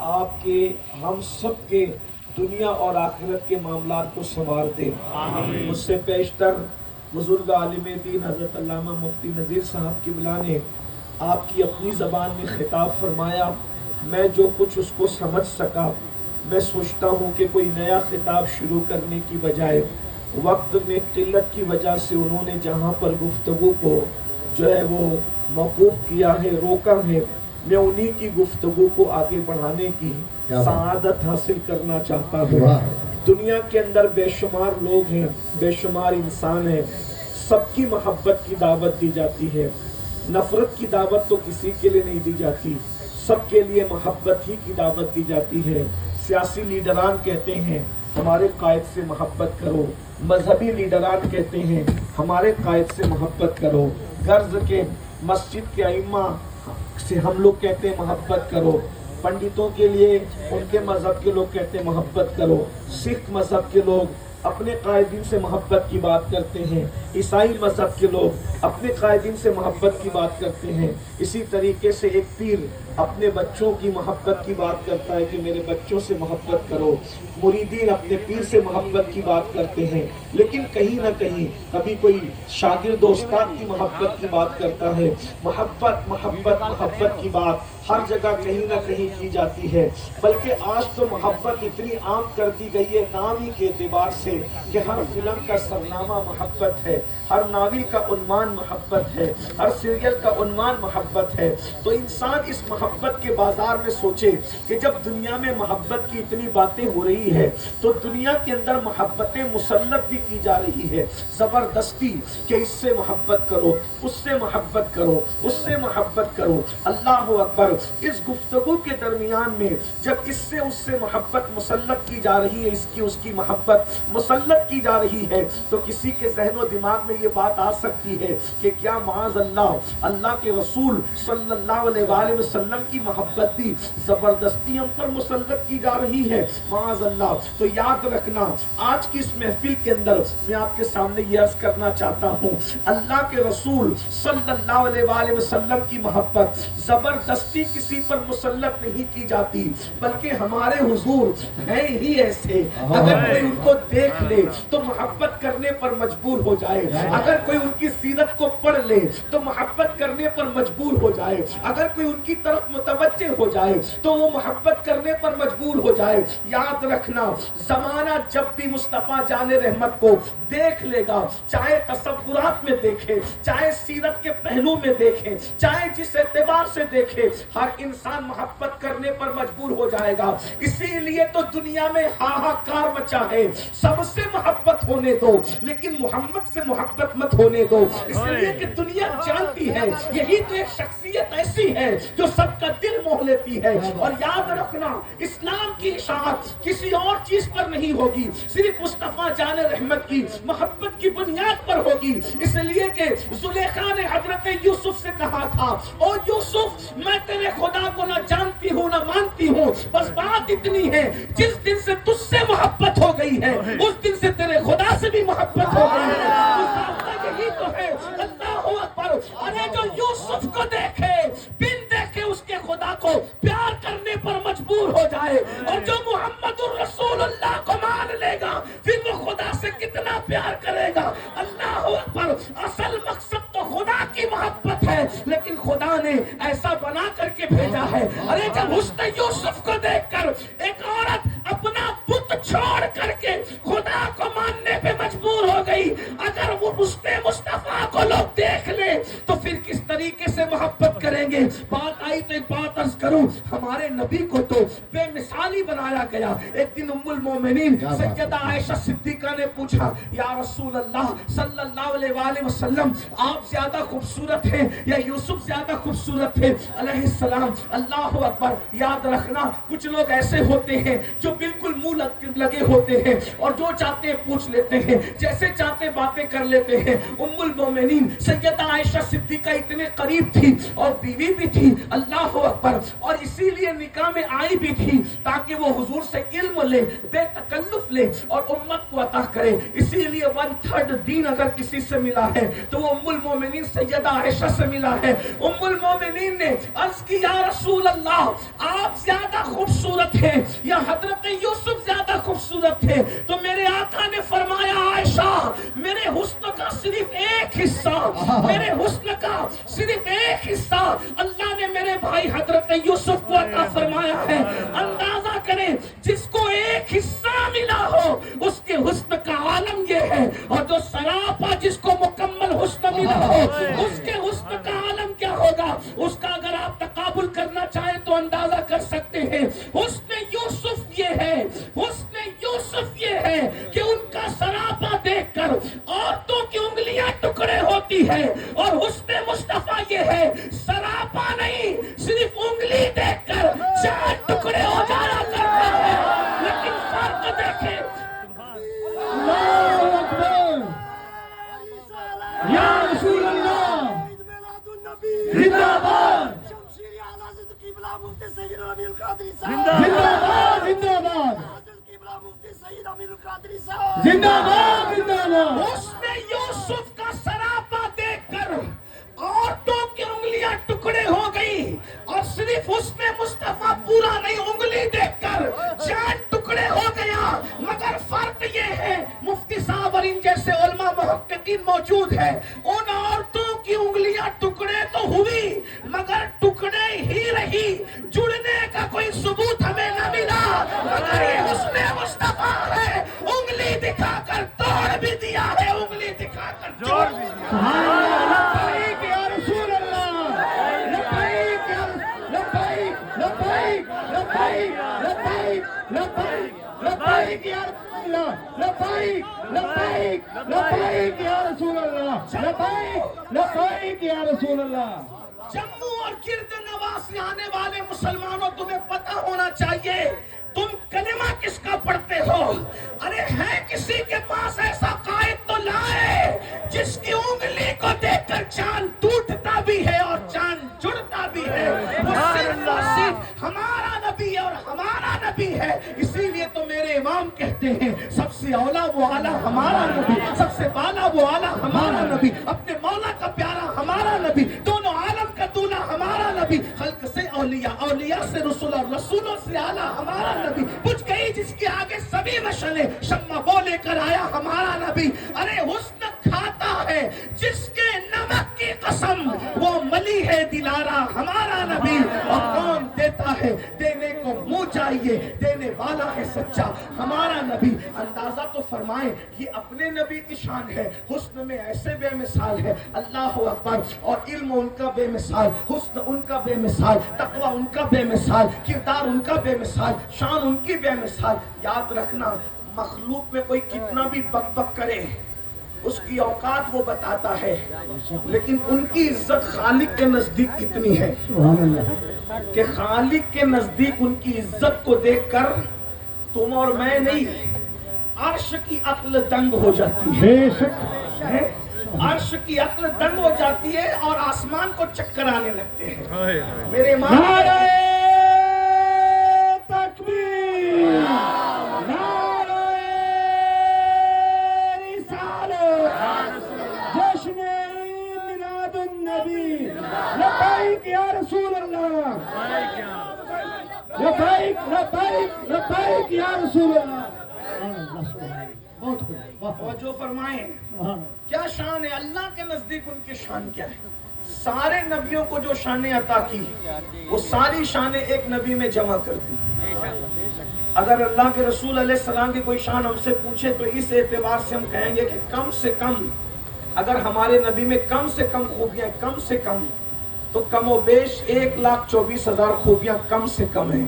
آپ کے ہم سب کے دنیا اور آخرت کے معاملات کو سنوار دے. مجھ سے پیشتر بزرگ عالم دین حضرت علامہ مفتی نذیر صاحب قبلہ نے آپ کی اپنی زبان میں خطاب فرمایا. میں جو کچھ اس کو سمجھ سکا، میں سوچتا ہوں کہ کوئی نیا خطاب شروع کرنے کی بجائے وقت میں قلت کی وجہ سے انہوں نے جہاں پر گفتگو کو جو ہے وہ موقوف کیا ہے، روکا ہے، میں انہی کی گفتگو کو آگے بڑھانے کی سعادت حاصل کرنا چاہتا ہوں. دنیا کے اندر بے شمار لوگ ہیں، بے شمار انسان ہیں، سب کی محبت کی دعوت دی جاتی ہے. نفرت کی دعوت تو کسی کے لیے نہیں دی جاتی، سب کے لیے محبت ہی کی دعوت دی جاتی ہے. سیاسی لیڈران کہتے ہیں ہمارے قائد سے محبت کرو، مذہبی لیڈران کہتے ہیں ہمارے قائد سے محبت کرو، غرض کے مسجد کے ائمہ سے ہم لوگ کہتے ہیں محبت کرو، پنڈتوں کے لیے ان کے مذہب کے لوگ کہتے ہیں محبت کرو، سکھ مذہب کے لوگ اپنے قائدین سے محبت کی بات کرتے ہیں، عیسائی مذہب کے لوگ اپنے قائدین سے محبت کی بات کرتے ہیں. اسی طریقے سے ایک پیر اپنے بچوں کی محبت کی بات کرتا ہے کہ میرے بچوں سے محبت کرو، مریدین اپنے پیر سے محبت کی بات کرتے ہیں. لیکن کہیں نہ کہیں کبھی کوئی شاگرد استاد کی محبت کی بات کرتا ہے. محبت محبت محبت کی بات ہر جگہ کہیں نہ کہیں کی جاتی ہے. بلکہ آج تو محبت اتنی عام کر دی گئی ہے نام ہی کے اعتبار سے کہ ہر فلم کا سرنامہ محبت ہے، ہر ناول کا عنوان محبت ہے، ہر سیریل کا عنوان محبت ہے. تو انسان اس محبت کے بازار میں سوچے کہ جب دنیا میں محبت کی اتنی باتیں ہو رہی ہے تو دنیا کے اندر محبتیں مسلط بھی کی جا رہی ہے زبردستی کہ اس سے محبت کرو، اس سے محبت کرو، اس سے محبت کرو. اللہ اکبر. اس گفتگو کے درمیان میں جب اس سے محبت مسلط کی جا رہی ہے، اس کی محبت مسلط کی جا رہی ہے، تو کسی کے ذہن و دماغ میں یہ بات آ سکتی ہے کہ کیا معاذ اللہ کے رسول صلی اللہ علیہ وآلہ وسلم کی محبت بھی زبردستی ہم پر مسلط کی جا رہی ہے؟ معاذ اللہ. تو یاد رکھنا آج کی اس محفل کے اندر میں آپ کے سامنے یہ عرض کرنا چاہتا ہوں، اللہ کے رسول صلی اللہ علیہ وآلہ وسلم کی محبت زبردستی کسی پر مسلط نہیں کی جاتی، بلکہ ہمارے حضور ہیں ہی ایسے، اگر کوئی ان کو دیکھ لے تو محبت کرنے پر مجبور ہو جائے، اگر کوئی ان کی سیرت کو پڑھ لے تو محبت کرنے پر مجبور ہو جائے، اگر کوئی ان کی طرف متوجہ ہو جائے تو وہ محبت کرنے پر مجبور ہو جائے. یاد رکھنا زمانہ جب بھی مصطفیٰ جان رحمت کو دیکھ لے گا، چاہے تصورات میں دیکھے، چاہے سیرت کے پہلو میں دیکھے، چاہے جس اعتبار سے دیکھے، ہر انسان محبت کرنے پر مجبور ہو جائے گا. اسی لیے تو دنیا میں ہاہاکار مچا ہے، سب سے محبت ہونے دو لیکن محمد سے محبت مت ہونے دو. اس لیے کہ دنیا جانتی ہے یہی تو ایک شخصیت ایسی ہے جو سب کا دل موہ لیتی ہے. اور یاد رکھنا اسلام کی اشاعت کسی اور چیز پر نہیں ہوگی، صرف مصطفیٰ جان رحمت کی محبت کی بنیاد پر ہوگی. اس لیے کہ زلیخا نے حضرت یوسف سے کہا تھا، او یوسف میں تیرے خدا کو نہ جانتی ہوں نہ مانتی ہوں، بس بات اتنی ہے جس دن سے تجھ سے محبت ہو گئی ہے اس دن سے تیرے خدا سے بھی محبت ہو گئی ہے. یہی تو ہے. اللہ اکبر. ارے جو یوسف کو دیکھے بن دیکھے اس کے خدا کو پیار کرنے پر مجبور ہو جائے، اور جو محمد الرسول اللہ کو مان لے گا پھر وہ خدا سے کتنا پیار کرے گا. اللہ اکبر. اصل مقصد تو خدا کی محبت ہے، لیکن خدا نے ایسا بنا کر کے بھیجا ہے. ارے جب حسن یوسف کو دیکھ کر ایک عورت اپنا بت چھوڑ کر کے خدا کو ماننے پہ مجبور ہو گئی، اگر وہ حسن مصطفیٰ کو لوگ دیکھ لے تو پھر کس طریقے سے محبت کریں گے؟ بات آئی تو ایک بات عرض کروں، ہمارے نبی کو تو بے مثالی بنایا گیا. ایک دن ام المومنین سیدہ عائشہ صدیقہ نے پوچھا، یا رسول اللہ صلی اللہ علیہ وآلہ وسلم آپ زیادہ خوبصورت ہیں یا یوسف زیادہ خوبصورت تھے علیہ السلام؟ اللہ اکبر. یاد رکھنا کچھ لوگ ایسے ہوتے ہیں جو بالکل منہ لگے ہوتے ہیں اور جو چاہتے ہیں پوچھ لیتے ہیں، جیسے چاہتے باتیں کر لیتے ہیں. ام المومنین سیدہ عائشہ صدیقہ اتنے قریب تھی اور بیوی بھی تھی. اللہ اکبر. اور اسی لیے نکاح میں آئی بھی تھی تاکہ وہ حضور سے علم لے، بے تکلف لے اور امت کو عطا کرے. اسی لیے 1/3 دین اگر کسی سے ملا ہے تو وہ ام المومنین سیدہ عائشہ سے ملا ہے. ام المومنین نے عرض کی یا رسول اللہ آپ زیادہ خوبصورت ہیں یا حضرت یوسف زیادہ خوبصورت تھے؟ تو میرے آقا نے فرمایا عائشہ میرے حسن کا صرف ایک حصہ، میرے حسن کا صرف ایک حصہ اللہ نے میرے بھائی حضرت یوسف کو عطا فرمایا ہے. اندازہ کریں جس کو ایک حصہ ملا ہو اس کے حسن کا عالم یہ ہے، اور جو سراپا جس کو مکمل حسن ملا ہو اس کے حسن کا عالم کیا ہوگا. اس کا اگر آپ تقابل کرنا چاہیں تو اندازہ کر سکتے ہیں. حسن یوسف یہ ہے، حسن یوسف یہ ہے کہ ان کا سراپا دیکھ کر عورتوں کی انگلیاں ٹکڑے ہوتی ہے، اور حسن مصطفیٰ یہ ہے سراپا نہیں صرف انگلی دیکھ کر چار ٹکڑے ہو جایا کرتا ہے. لیکن فرق دیکھیں اللہ اکبر یا رسول اللہ زندہ باد زندہ باد زندہ باد زندہ باد زندہ باد. حسن یوسف کا سراپا دیکھ کر عورتوں کی انگلیاں ٹکڑے ہو گئی، اور صرف حسن مصطفیٰ پورا نہیں انگلی دیکھ کر چار ٹکڑے ہو گیا. مگر فرق یہ ہے مفتی صاحب اور ان جیسے علماء محققین موجود ہیں، ان عورتوں کی انگلیاں ٹکڑے تو ہوئی مگر ٹکڑے ہی رہی، جڑنے کا کوئی ثبوت ہمیں نہ ملا. مگر یہ حسن مصطفیٰ ہے، انگلی دکھا کر توڑ بھی دیا ہے، انگلی دکھا کر جوڑ بھی دیا. لبیک یا رسول اللہ لبیک یا لبیک لبیک لبیک لبیک لبیک لبیک یا رسول اللہ لبیک لبیک لبیک یا رسول اللہ لبیک لبیک یا رسول اللہ. جموں اور گرد نواح سے آنے والے مسلمانوں تمہیں پتہ ہونا چاہیے تم کلمہ کس کا پڑھتے ہو. ارے ہے کسی کے پاس ایسا قائد تو لائے جس کی انگلی کو دیکھ کر چاند ٹوٹتا بھی ہے اور چاند جڑتا بھی ہے. وہ صرف اور صرف ہمارا نبی ہے اور ہمارا نبی ہے. اسی لیے تو میرے امام کہتے ہیں سب سے اولا وہ اعلیٰ ہمارا نبی، سب سے بالا وہ اعلیٰ ہمارا نبی، اپنے مولا کا پیارا ہمارا نبی، دونوں عالم کا دولہ ہمارا نبی، خلق سے اولیاء، اولیاء سے رسول اور رسولوں سے اعلیٰ ہمارا نبی. بجھ گئی جس کے آگے سبھی مشعلیں، شمع وہ لے کر آیا ہمارا نبی. ارے حسن کھاتا ہے جس کے نمک کی قسم، وہ ملی ہے دلارا ہمارا نبی. اور کون دیتا ہے دینے کو منہ چاہیے، دینے والا ہے سچا ہمارا نبی. اندازہ تو فرمائیں یہ اپنے نبی کی شان ہے، حسن میں ایسے بے مثال ہے. اللہ اکبر. اور علم ان کا بے مثال، حسن ان کا بے مثال، تقوی ان کا بے مثال، کردار ان کا بے مثال، شان ان کی بے مثال. یاد رکھنا مخلوق میں کوئی کتنا بھی بک بک کرے اس کی اوقات وہ بتاتا ہے، لیکن ان کی عزت خالق کے نزدیک کتنی ہے کہ خالق کے نزدیک ان کی عزت کو دیکھ کر تم اور میں نہیں عرش کی عقل دنگ ہو جاتی ہے. بے شک عرش کی عقل دنگ ہو جاتی ہے اور آسمان کو چکر آنے لگتے ہیں. میرے ماں نعرہ تکبیر نعرہ رسالت جشن میلاد النبی لبیک یا رسول اللہ لبیک لبیک لبیک یا رسول اللہ. بہت خوب اور جو فرمائیں کیا شان ہے اللہ کے نزدیک ان کی شان کیا ہے. سارے نبیوں کو جو شانیں عطا کی وہ ساری شانیں ایک نبی میں جمع کر دی. اگر اللہ کے رسول علیہ السلام کی کوئی شان ہم سے پوچھے تو اس اعتبار سے ہم کہیں گے کہ کم سے کم اگر ہمارے نبی میں کم سے کم خوبیاں کم سے کم تو کم و بیش 1,24,000 خوبیاں کم سے کم ہیں،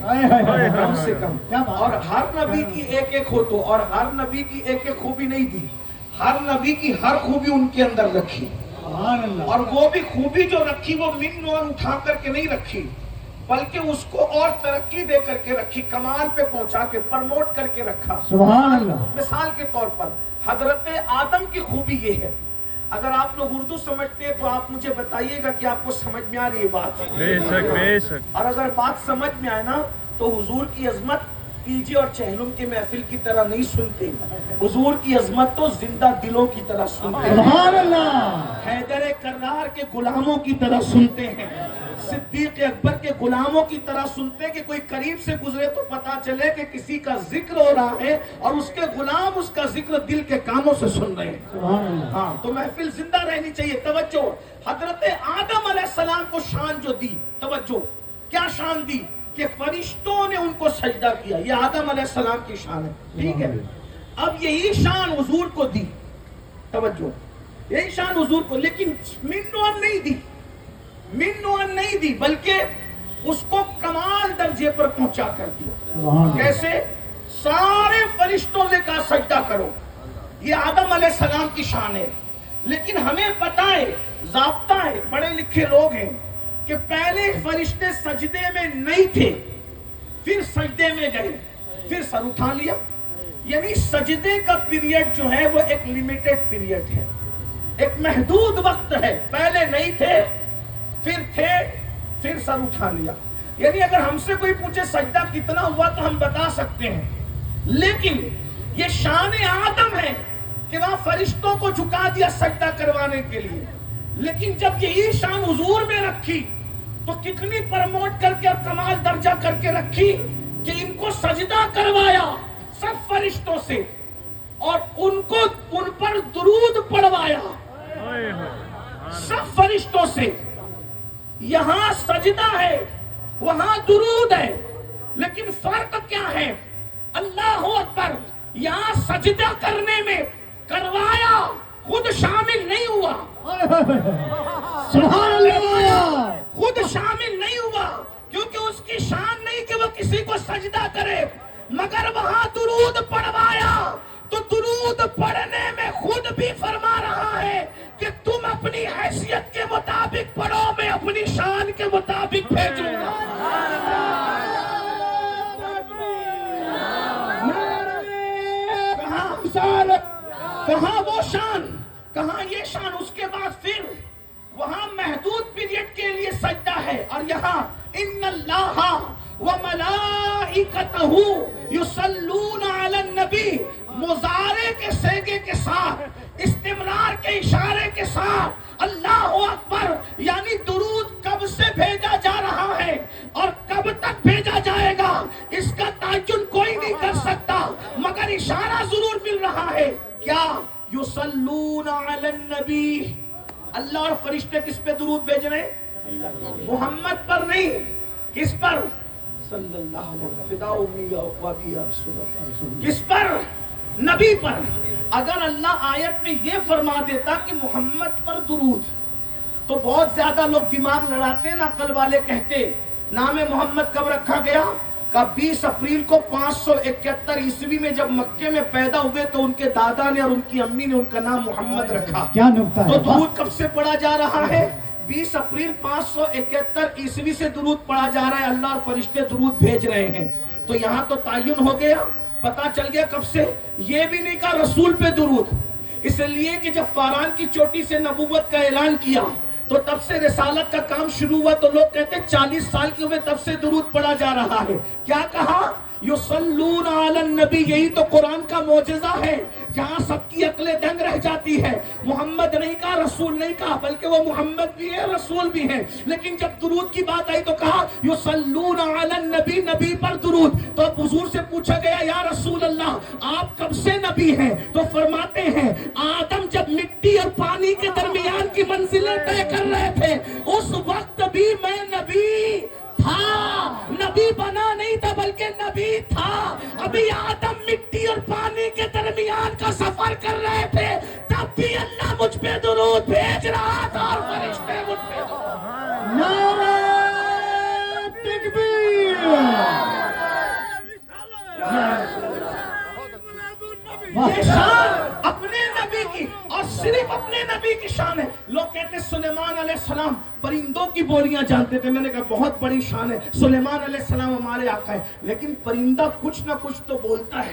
کم سے کم. اور ہر نبی کی ایک ایک ہو تو، اور ہر نبی کی ایک ایک خوبی نہیں دی، ہر نبی کی ہر خوبی ان کے اندر رکھی. اور وہ بھی خوبی جو رکھی وہ من اور اٹھا کر کے نہیں رکھی بلکہ اس کو اور ترقی دے کر کے رکھی، کمال پہ پہنچا کے پرموٹ کر کے رکھا. سبحان اللہ. مثال کے طور پر حضرت آدم کی خوبی یہ ہے، اگر آپ لوگ اردو سمجھتے ہیں تو آپ مجھے بتائیے گا کہ آپ کو سمجھ میں آ رہی ہے بات؟ بے شک بے شک. اور اگر بات سمجھ میں آئے نا تو حضور کی عظمت پی جی اور چہلم کی محفل کی طرح نہیں سنتے، حضور کی عظمت تو زندہ دلوں کی طرح سنتے ہیں، سبحان اللہ، حیدر کرار کے غلاموں کی طرح سنتے ہیں، صدیق اکبر کے غلاموں کی طرح سنتے ہیں کہ کوئی قریب سے گزرے تو پتا چلے کہ کسی کا ذکر ہو رہا ہے اور اس کے غلام اس کا ذکر دل کے کانوں سے سن رہے ہیں. سبحان اللہ. ہاں تو محفل زندہ رہنی چاہیے. توجہ، حضرت آدم علیہ السلام کو شان جو دی، توجہ کیا شان دی کہ فرشتوں نے ان کو سجدہ کیا، یہ آدم علیہ السلام کی شان ہے. ٹھیک ہے، اب یہی شان حضور کو دی، توجہ یہی شان حضور کو، لیکن منوان نہیں دی، منوان نہیں دی، بلکہ اس کو کمال درجے پر پہنچا کر دیا. سبحان اللہ. کیسے؟ سارے فرشتوں سے کہا سجدہ کرو، یہ آدم علیہ السلام کی شان ہے. لیکن ہمیں پتہ ہے، ضابطہ ہے، پڑھے لکھے لوگ ہیں کہ پہلے فرشتے سجدے میں نہیں تھے، پھر سجدے میں گئے، پھر سر اٹھا لیا. یعنی سجدے کا پیریڈ جو ہے وہ ایک لیمیٹڈ پیریڈ ہے، ایک محدود وقت ہے. پہلے نہیں تھے، پھر تھے، پھر سر اٹھا لیا. یعنی اگر ہم سے کوئی پوچھے سجدہ کتنا ہوا تو ہم بتا سکتے ہیں، لیکن یہ شان آدم ہے کہ وہاں فرشتوں کو جھکا دیا سجدہ کروانے کے لیے. لیکن جب یہی شان حضور میں رکھی تو کتنی پرموٹ کر کے اور کمال درجہ کر کے رکھی کہ ان کو سجدہ کروایا سب فرشتوں سے اور ان پر درود پڑھوایا سب فرشتوں سے. یہاں سجدہ ہے، وہاں درود ہے، لیکن فرق کیا ہے؟ اللہ اکبر، یہاں سجدہ کرنے میں کروایا، خود شامل نہیں ہوا. سبحان اللہ. خود شامل نہیں ہوا کیونکہ اس کی شان نہیں کہ وہ کسی کو سجدہ کرے، مگر وہاں درود پڑھوایا تو درود پڑھنے میں خود بھی فرما رہا ہے کہ تم اپنی حیثیت کے مطابق پڑھو، میں اپنی شان کے مطابق بھیجوں گا. کہاں وہ شان، کہاں یہ شان. اس کے بعد پھر وہاں محدود پیریڈ کے لیے سجدہ ہے، اور یہاں ان اللہ وملائکتہ یصلون علی النبی، مضارع کے صیغے کے ساتھ، استمرار کے اشارے کے ساتھ اللہ اکبر. یعنی درود کب سے بھیجا جا رہا ہے اور کب تک بھیجا جائے گا اس کا تعین کوئی نہیں کر سکتا، مگر اشارہ ضرور مل رہا ہے. کیا؟ یصلون علی النبی. اللہ اور فرشتے کس پہ درود بھیج رہے ہیں؟ محمد پر نہیں، کس پر؟ صلی اللہ علیہ وسلم. کس پر؟ نبی پر. اگر اللہ آیت میں یہ فرما دیتا کہ محمد پر درود تو بہت زیادہ لوگ دماغ لڑاتے نا، عقل والے کہتے نام محمد کب رکھا گیا؟ کہ 20 اپریل کو 571 عیسوی میں جب مکے میں پیدا ہوئے تو ان کے دادا نے اور ان کی امی نے ان کا نام محمد رکھا. کیا نکتہ ہے؟ تو درود کب سے پڑھا جا رہا ہے؟ 20 اپریل 571 عیسوی سے درود پڑھا جا رہا ہے. اللہ اور فرشتے درود بھیج رہے ہیں. تو یہاں تو تعین ہو گیا، پتا چل گیا کب سے. یہ بھی نہیں کہا رسول پہ درود، اس لیے کہ جب فاران کی چوٹی سے نبوت کا اعلان کیا تو تب سے رسالت کا کام شروع ہوا. تو لوگ کہتے 40 سال کے ہوئے تب سے درود پڑھا جا رہا ہے. کیا کہا؟ یصلون علی النبی. یہی تو قرآن کا معجزہ ہے جہاں سب کی عقلیں دنگ رہ جاتی ہے. محمد نہیں کہا، رسول نہیں کہا، بلکہ وہ محمد بھی ہے، رسول بھی ہے. لیکن جب درود کی بات آئی تو کہا یصلون علی النبی، نبی پر درود. تو اب حضور سے پوچھا گیا یا رسول اللہ آپ کب سے نبی ہیں؟ تو فرماتے ہیں آدم جب مٹی اور پانی کے درمیان کی منزلیں طے کر رہے تھے اس وقت بھی میں نبی تھا. نبی بنا نہیں تھا بلکہ نبی تھا. ابھی آدم مٹی اور پانی کے درمیان کا سفر کر رہے تھے تب بھی اللہ مجھ پہ درود بھیج رہا تھا اور فرشتے مجھ پہ درود. نعرہ تکبیر. یہ شان اپنے نبی کی اور صرف اپنے نبی کی شان ہے. لوگ کہتے سلیمان علیہ السلام پرندوں کی بولیاں جانتے تھے. میں نے کہا بہت بڑی شان ہے، سلیمان علیہ السلام ہمارے آقا ہے، لیکن پرندہ کچھ نہ کچھ تو بولتا ہے.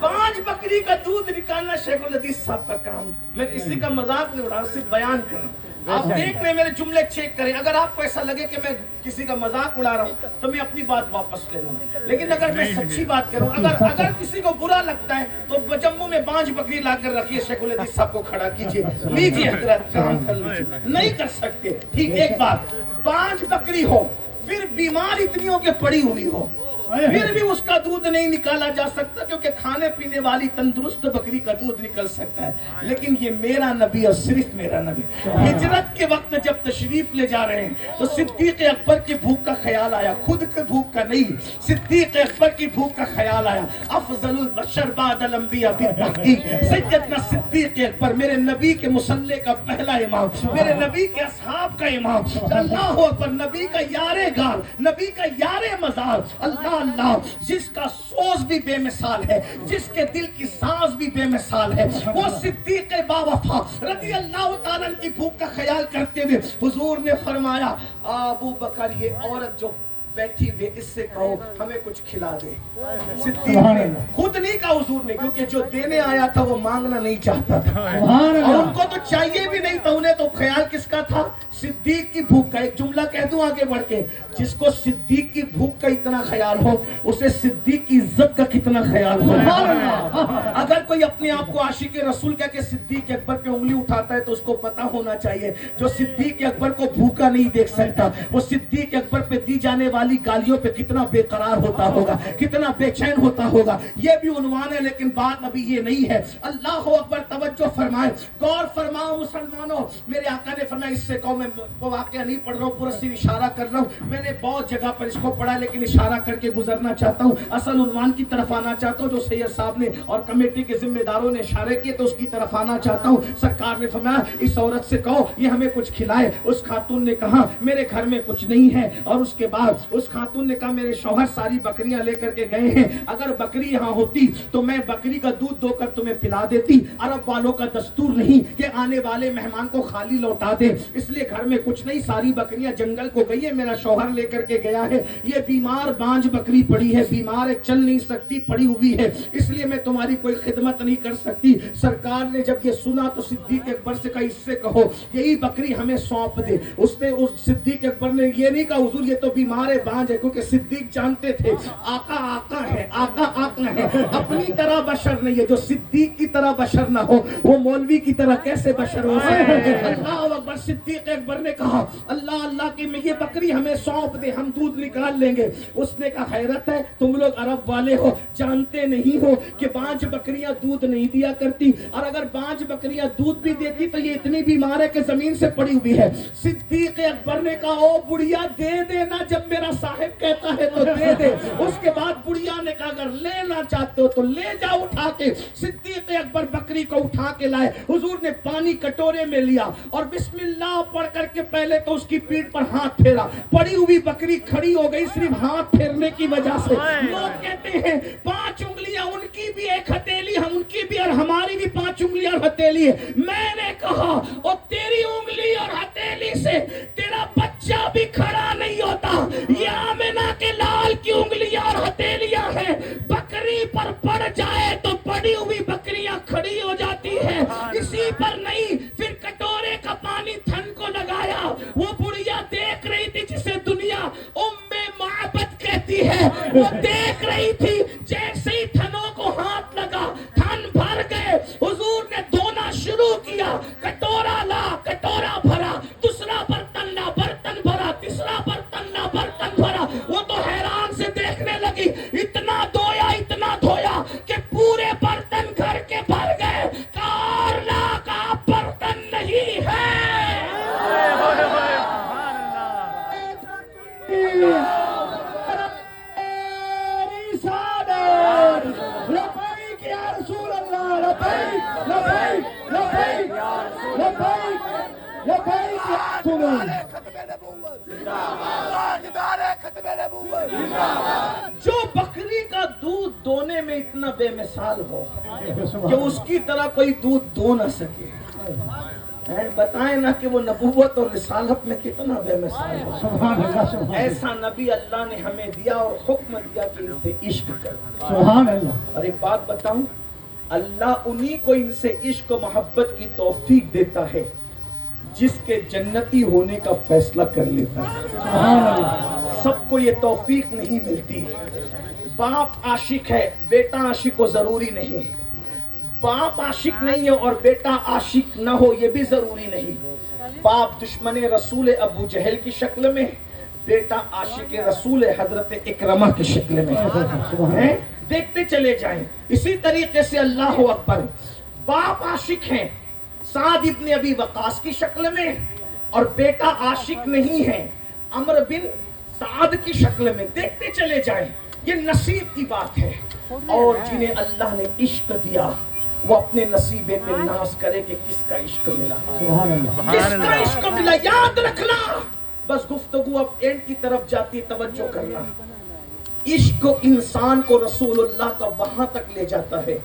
5 بکری کا دودھ نکالنا شیخ الحدیث صاحب کا کام۔ میں کسی کا مذاق نہیں اڑا رہا، صرف بیان کروں۔ آپ دیکھ رہے میرے جملے چیک کریں، اگر آپ کو ایسا لگے کہ میں کسی کا مذاق اڑا رہا ہوں تو میں اپنی بات واپس لے لوں، لیکن اگر میں سچی بات کروں، اگر کسی کو برا لگتا ہے تو جموں میں 5 بکری لا کر رکھیے، شیخ الحدیث صاحب کو کھڑا کیجیے، لیجیے حضرت کام کر لیجیے۔ نہیں کر سکتے، ٹھیک، ایک بات، 5 بکری ہو پھر بیمار اتنی ہو کہ پڑی ہوئی ہو، پھر بھی اس کا دودھ نہیں نکالا جا سکتا، کیونکہ کھانے پینے والی تندرست بکری کا دودھ نکل سکتا ہے، لیکن یہ میرا نبی اور صرف میرا نبی۔ ہجرت کے وقت جب تشریف لے جا رہے ہیں تو صدیق اکبر کی بھوک کا خیال آیا، خود کے بھوک کا نہیں، صدیق اکبر کی بھوک کا خیال آیا۔ افضل البشر بعد الانبیاء بالتحقیق سیدنا صدیق اکبر، میرے نبی کے مصلی کا پہلا امام، میرے نبی کے اصحاب کا امام، اللہ اکبر، نبی کا یار غار، نبی کا یار مزار، اللہ اللہ، جس کا سوز بھی بے مثال ہے، جس کے دل کی ساز بھی بے مثال ہے، وہ صدیق باوفا رضی اللہ تعالیٰ کی بھوک کا خیال کرتے ہوئے حضور نے فرمایا، ابو بکر یہ عورت جو بیٹھی ہوئی اس سے کہو ہمیں کچھ کھلا دے۔ صدیق نے خود نہیں کہا حضور نے، کیونکہ جو دینے آیا تھا وہ مانگنا نہیں چاہتا تھا، اور ان کو تو چاہیے بھی نہیں تھا، انہیں تو خیال کس کا تھا؟ صدیق کی بھوک کا۔ ایک جملہ کہہ دوں آگے بڑھ کے، جس کو صدیق کی بھوک کا اتنا خیال ہو اسے صدیق کی عزت کا کتنا خیال ہو۔ اگر کوئی اپنے آپ کو عاشق رسول کہہ کے صدیق اکبر پہ انگلی اٹھاتا ہے تو اس کو پتا ہونا چاہیے جو صدیق اکبر کو بھوکا نہیں دیکھ سکتا وہ صدیق اکبر پہ دی جانے والی گالیوں پہ کتنا بے قرار ہوتا ہوگا، کتنا بے چین ہوتا ہوگا۔ یہ بھی عنوان ہے، لیکن بات ابھی یہ نہیں ہے۔ اللہ اکبر، توجہ فرمائے، غور فرماؤ مسلمانوں۔ میرے آقا نے فرمایا، اس سے کہو، میں واقعہ نہیں پڑھ رہا ہوں، پورا صرف اشارہ کر رہا ہوں، میں نے بہت جگہ پر اس کو پڑھا لیکن اشارہ کر کے گزرنا چاہتا ہوں، اصل عنوان کی طرف آنا چاہتا ہوں جو سید صاحب نے اور کمیٹی کے ذمہ داروں نے اشارے کیے تو اس کی طرف آنا چاہتا ہوں۔ سرکار نے فرمایا، اس عورت سے کہو یہ ہمیں کچھ کھلائے۔ اس خاتون نے کہا میرے گھر میں کچھ نہیں ہے، اور اس کے بعد اس خاتون نے کہا میرے شوہر ساری بکریاں لے کر کے گئے ہیں، اگر بکری یہاں ہوتی تو میں بکری کا دودھ دو کر تمہیں پلا دیتی۔ عرب والوں کا دستور نہیں کہ آنے والے مہمان کو خالی لوٹا دے، اس لیے گھر میں کچھ نہیں، ساری بکریاں جنگل کو گئی ہے، میرا شوہر لے کر کے گیا ہے، یہ بیمار بانج بکری پڑی ہے، بیمار ہے، چل نہیں سکتی، پڑی ہوئی ہے، اس لیے میں تمہاری کوئی خدمت نہیں کر سکتی۔ سرکار نے جب یہ سنا تو صدیق اکبر سے کہا اس سے کہو یہی بکری ہمیں سونپ دے۔ اس نے صدیق اکبر نے یہ نہیں کہا حضور یہ تو بیمار ہے، بانج ہے، کیونکہ صدیق جانتے تھے آقا آقا ہے، آقا آقا ہے، اپنی طرح بشر نہیں ہے، جو صدیق کی طرح بشر نہ ہو وہ مولوی کی طرح کیسے بشر ہو سکتے۔ اللہ اکبر، صدیق اکبر نے کہا اللہ اللہ کی میں یہ بکری ہمیں سونپ دے، ہم دودھ نکال لیں گے۔ اس نے کہا حیرت ہے تم لوگ عرب والے ہو، جانتے نہیں ہو کہ بانج بکریاں دودھ نہیں دیا کرتی، اور اگر بانج بکریاں دودھ بھی دیتی تو یہ اتنی بیمار ہے کہ زمین سے پڑی ہوئی ہے۔ صدیق اکبر نے کہا او بڑھیا دے دینا، جب میرا صاحب کہتا ہے تو دے دے۔ اس کے بعد بڑھیا نے کہا اگر لینا چاہتے ہو تو لے جاؤ اٹھا کے۔ صدیق اکبر بکری کو اٹھا کے لائے، حضور نے پانی کٹورے میں لیا اور بسم اللہ پڑھ کر کے پہلے تو اس کی پیٹھ پر ہاتھ پھیرا، پڑی ہوئی بکری کھڑی ہو گئی صرف ہاتھ پھیرنے کی وجہ سے۔ لوگ کہتے ہیں 5 انگلیاں ان کی بھی ایک ہتھیلی، ہم ان کی بھی اور ہماری بھی 5 انگلیاں اور ہتھیلی ہے۔ میں نے کہا اور تیری انگلی اور ہتھیلی سے تیرا بچہ بھی کھڑا نہیں ہوتا، یہ آمنہ کے لال کی انگلیاں اور ہتھیلیاں ہیں، بکری پر پڑ جائے تو پڑی ہوئی بکریاں کھڑی ہو جاتی ہیں۔ اسی پر نہیں، پھر کٹورے کا پانی تھن کو لگایا، وہ بڑھیا دیکھ رہی تھی جسے دنیا ام معبد کہتی ہے، وہ دیکھ رہی تھی، جیسے ہی تھنوں کو ہاتھ لگا تھن بھر گئے۔ حضور نے دھونا شروع کیا، کٹورا لا کٹورا بھرا، دوسرا برتن لا برتن بھرا، تیسرا برتن لا برتن بھرا۔ وہ تو حیران سے دیکھنے لگی، اتنا دھویا کہ پورے برتن گھر کے بھر گئے، کارلا کا برتن نہیں ہے۔ جو بکری کا دودھ دونے میں اتنا بے مثال ہو کہ اس کی طرح کوئی دودھ دو نہ سکے، بتائیں نا کہ وہ نبوت اور رسالت میں کتنا بے مثال ہے. سبحان اللہ سبحان اللہ ایسا نبی اللہ نے ہمیں دیا اور حکم دیا کہ ان سے عشق کر. سبحان اللہ. اور ایک بات بتاؤں، اللہ انہی کو ان سے عشق و محبت کی توفیق دیتا ہے جس کے جنتی ہونے کا فیصلہ کر لیتا ہے. سبحان اللہ. سب کو یہ توفیق نہیں ملتی. باپ عاشق ہے، بیٹا عاشق ہو ضروری نہیں. باپ عاشق نہیں ہے اور بیٹا عاشق نہ ہو یہ بھی ضروری نہیں. باپ دشمن رسول ابو جہل کی شکل میں، بیٹا عاشق رسول حضرت اکرمہ کی شکل میں ہیں. دیکھتے چلے جائیں. اسی طریقے سے اللہ اکبر، باپ عاشق ہیں سعد ابن ابی وقاص کی شکل میں اور بیٹا عاشق نہیں ہے عمر بن سعد کی شکل میں. دیکھتے چلے جائیں. یہ نصیب کی بات ہے. اور جنہیں اللہ نے عشق دیا وہ اپنے نصیبے پہ ناز کرے کہ کس کا عشق ملا، سبحان اللہ. کس کا عشق ملا. یاد رکھنا. بس گفتگو اب اینڈ کی طرف جاتی، توجہ کرنا. عشق انسان کو رسول اللہ کا وہاں تک لے جاتا ہے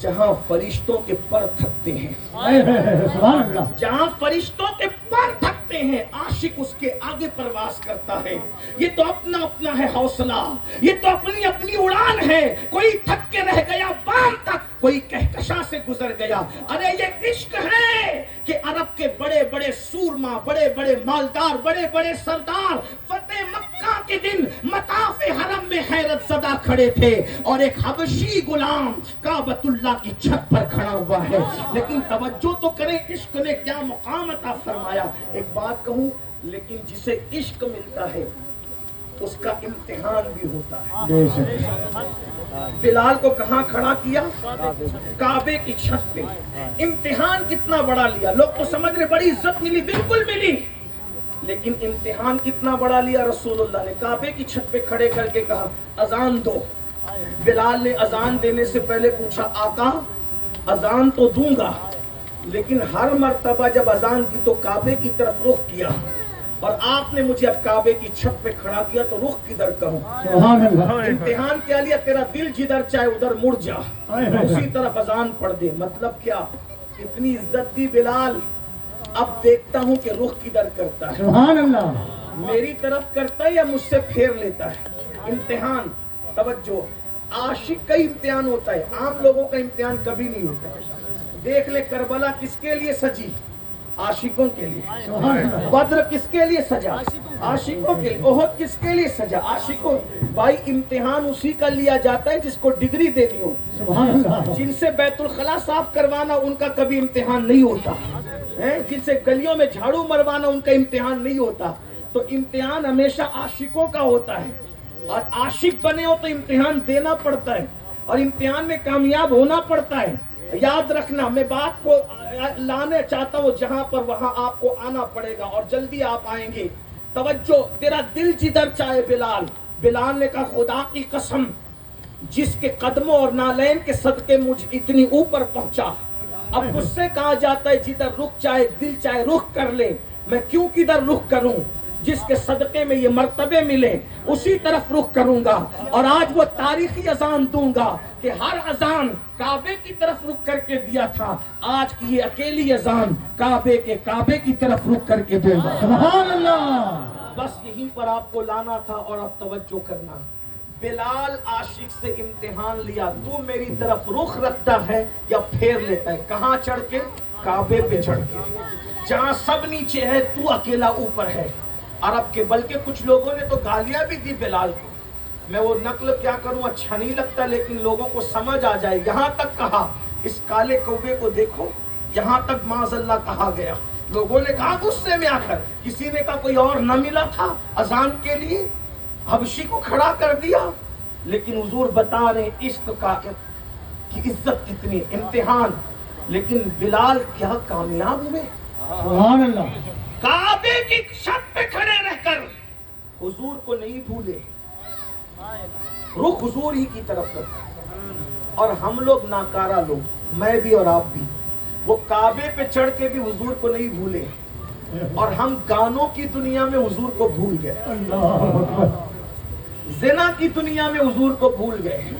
جہاں فرشتوں کے پر تھکتے ہیں. سبحان اللہ. جہاں فرشتوں کے پر تھکتے ہیں عاشق اس کے آگے پرواز کرتا ہے. یہ تو اپنا اپنا ہے حوصلہ، یہ تو اپنی اپنی اڑان ہے. کوئی تھک کے رہ گیا بام تک، کوئی کہکشاں سے گزر گیا. ارے یہ عشق ہے کہ عرب کے بڑے بڑے سورما، بڑے بڑے مالدار، بڑے بڑے سردار فتح مکہ کے دن مطاف حرم میں حیرت زدہ کھڑے تھے اور ایک حبشی غلام کعبۃ اللہ کی چھت پر کھڑا ہوا ہے. لیکن توجہ تو کریں عشق نے کیا مقام عطا فرمایا. ایک بات کہوں، لیکن جسے عشق ملتا ہے اس کا امتحان بھی ہوتا ہے. بے شک. بلال کو کہاں کھڑا کیا؟ کعبے کی چھت پہ. امتحان کتنا بڑا لیا. لوگ تو سمجھ رہے بڑی عزت ملی، بالکل ملی، لیکن امتحان کتنا بڑا لیا. رسول اللہ نے کعبے کی چھت پہ کھڑے کر کے کہا اذان دو. بلال نے اذان دینے سے پہلے پوچھا آقا اذان تو دوں گا، لیکن ہر مرتبہ جب اذان دی تو کعبے کی طرف رخ کیا اور آپ نے مجھے اب کعبے کی چھت پہ کھڑا کیا تو رخ کدھر کروں؟ سبحان اللہ. امتحان کیا لیا؟ تیرا دل جدھر چاہے ادھر مڑ جا، اسی طرف اذان پڑھ دے. مطلب کیا؟ اتنی عزت دی بلال، اب دیکھتا ہوں کہ رخ کدھر کرتا ہے. سبحان اللہ. میری طرف کرتا ہے یا مجھ سے پھیر لیتا ہے؟ امتحان. توجہ، عاشق کا امتحان ہوتا ہے، عام لوگوں کا امتحان کبھی نہیں ہوتا. دیکھ لے کربلا کس کے لیے سجی؟ عاشقوں کے لیے. سبحان اللہ. بدر کس کے لیے سجا؟ عاشقوں کے لیے. احد کس کے لیے سجا؟ عاشقوں. بھائی امتحان اسی کا لیا جاتا ہے جس کو ڈگری دینی ہوتی. سبحان اللہ. جن سے بیت الخلا صاف کروانا ان کا کبھی امتحان نہیں ہوتا. جن سے گلیوں میں جھاڑو مروانا ان کا امتحان نہیں ہوتا. تو امتحان ہمیشہ عاشقوں کا ہوتا ہے، اور عاشق بنے ہو تو امتحان دینا پڑتا ہے اور امتحان میں کامیاب ہونا پڑتا ہے. یاد رکھنا، میں بات کو لانا چاہتا ہوں جہاں پر وہاں آپ کو آنا پڑے گا اور جلدی آپ آئیں گے. توجہ، تیرا دل جدھر چاہے. بلال نے کہا خدا کی قسم جس کے قدموں اور نالین کے صدقے مجھ اتنی اوپر پہنچا. اب مجھ سے کہا جاتا ہے جدھر رخ چاہے دل چاہے رخ کر لے، میں کیوں کدھر رخ کروں؟ جس کے صدقے میں یہ مرتبے ملے اسی طرف رخ کروں گا. اور آج وہ تاریخی اذان دوں گا کہ ہر اذان کعبے کی طرف رخ کر کے دیا تھا، آج کی یہ اکیلی اذان کعبے کی طرف رخ کر کے دوں گا. سبحان اللہ. بس یہیں پر آپ کو لانا تھا. اور اب توجہ کرنا، بلال عاشق سے امتحان لیا، تو میری طرف رخ رکھتا ہے یا پھیر لیتا ہے؟ کہاں چڑھ کے؟ کعبے پہ چڑھ کے. جہاں سب نیچے ہے تو اکیلا اوپر ہے. عرب کے بلکہ کچھ لوگوں نے تو گالیاں بھی دی بلال کو. میں وہ نقل کیا کروں، اچھا نہیں لگتا، لیکن لوگوں کو سمجھ آ جائے. یہاں تک کہا اس کالے کوے کو دیکھو، یہاں تک معاذ اللہ کہا گیا. لوگوں نے کہا غصے میں آ کر، کسی نے کہا کوئی اور نہ ملا تھا اذان کے لیے، حبشی کو کھڑا کر دیا. لیکن حضور بتا رہے عشق کا کی عزت کتنی. امتحان. لیکن بلال کیا کامیاب ہوئے. سبحان اللہ. کعبے کی چھت پہ کھڑے رہ کر حضور کو نہیں بھولے، رخ حضور ہی کی طرف کرتا. اور ہم لوگ ناکارہ لوگ، میں بھی اور آپ بھی، وہ کعبے پہ چڑھ کے بھی حضور کو نہیں بھولے اور ہم گانوں کی دنیا میں حضور کو بھول گئے، اللہ اکبر. زنا کی دنیا میں حضور کو بھول گئے،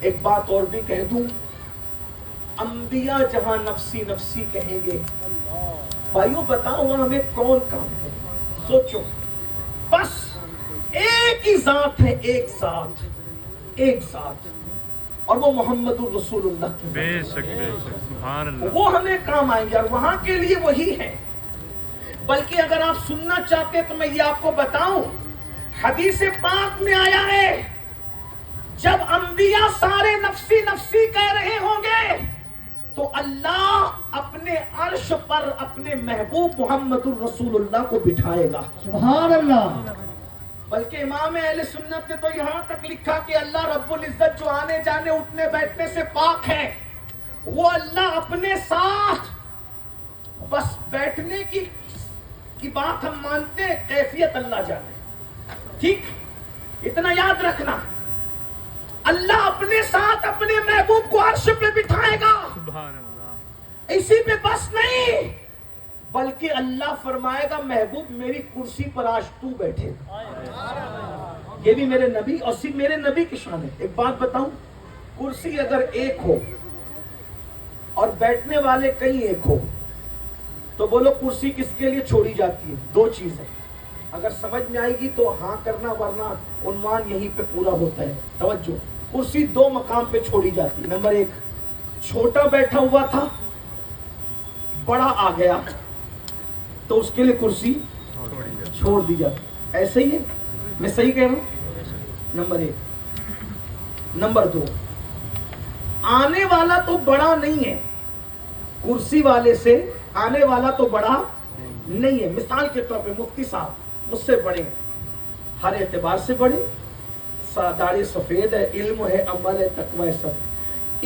ایک بات اور بھی کہہ دوں، انبیاء جہاں نفسی نفسی کہیں گے، بھائیوں بتاؤ وہاں ہمیں کون کام ہے؟ سوچو، بس ایک ہی ذات ہے، ایک ذات، ایک ذات، اور وہ محمد الرسول اللہ کی بے شک بے شک، سبحان اللہ۔ وہ ہمیں کام آئیں گے، اور وہاں کے لیے وہی ہے۔ بلکہ اگر آپ سننا چاہتے تو میں یہ آپ کو بتاؤں، حدیث پاک میں آیا ہے جب انبیاء سارے نفسی نفسی کہہ رہے ہوں گے تو اللہ اپنے عرش پر اپنے محبوب محمد الرسول اللہ کو بٹھائے گا۔ سبحان اللہ۔ بلکہ امام اہل سنت نے تو یہاں تک لکھا کہ اللہ رب العزت جو آنے جانے اٹھنے بیٹھنے سے پاک ہے، وہ اللہ اپنے ساتھ، بس بیٹھنے کی بات ہم مانتے ہیں، کیفیت اللہ جانے۔ ٹھیک، اتنا یاد رکھنا، اللہ اپنے ساتھ اپنے محبوب کو عرش پہ بٹھائے گا۔ سبحان اللہ۔ اسی پہ بس نہیں، بلکہ اللہ فرمائے گا محبوب میری کرسی پر آج تو بیٹھے۔ یہ بھی میرے نبی اور صرف میرے نبی کی شان ہے۔ ایک بات بتاؤں، کرسی اگر ایک ہو اور بیٹھنے والے کئی ایک ہو تو بولو کرسی کس کے لیے چھوڑی جاتی ہے؟ دو چیزیں اگر سمجھ میں آئے گی تو ہاں کرنا، ورنہ عنوان یہیں پہ پورا ہوتا ہے۔ توجہ، کرسی دو مقام پہ چھوڑی جاتی ہے۔ نمبر ایک، چھوٹا بیٹھا ہوا تھا، بڑا آ گیا تو اس کے لیے کرسی چھوڑ دی جاتی۔ ایسے ہی ہے، میں صحیح کہہ رہا ہوں؟ نمبر ایک۔ نمبر دو، آنے والا تو بڑا نہیں ہے، کرسی والے سے آنے والا تو بڑا نہیں ہے۔ مثال کے طور پہ مفتی صاحب مجھ سے بڑے ہیں، ہر اعتبار سے بڑے، داڑھی سفید ہے، علم ہے، عمل ہے، تقوی ہے، سب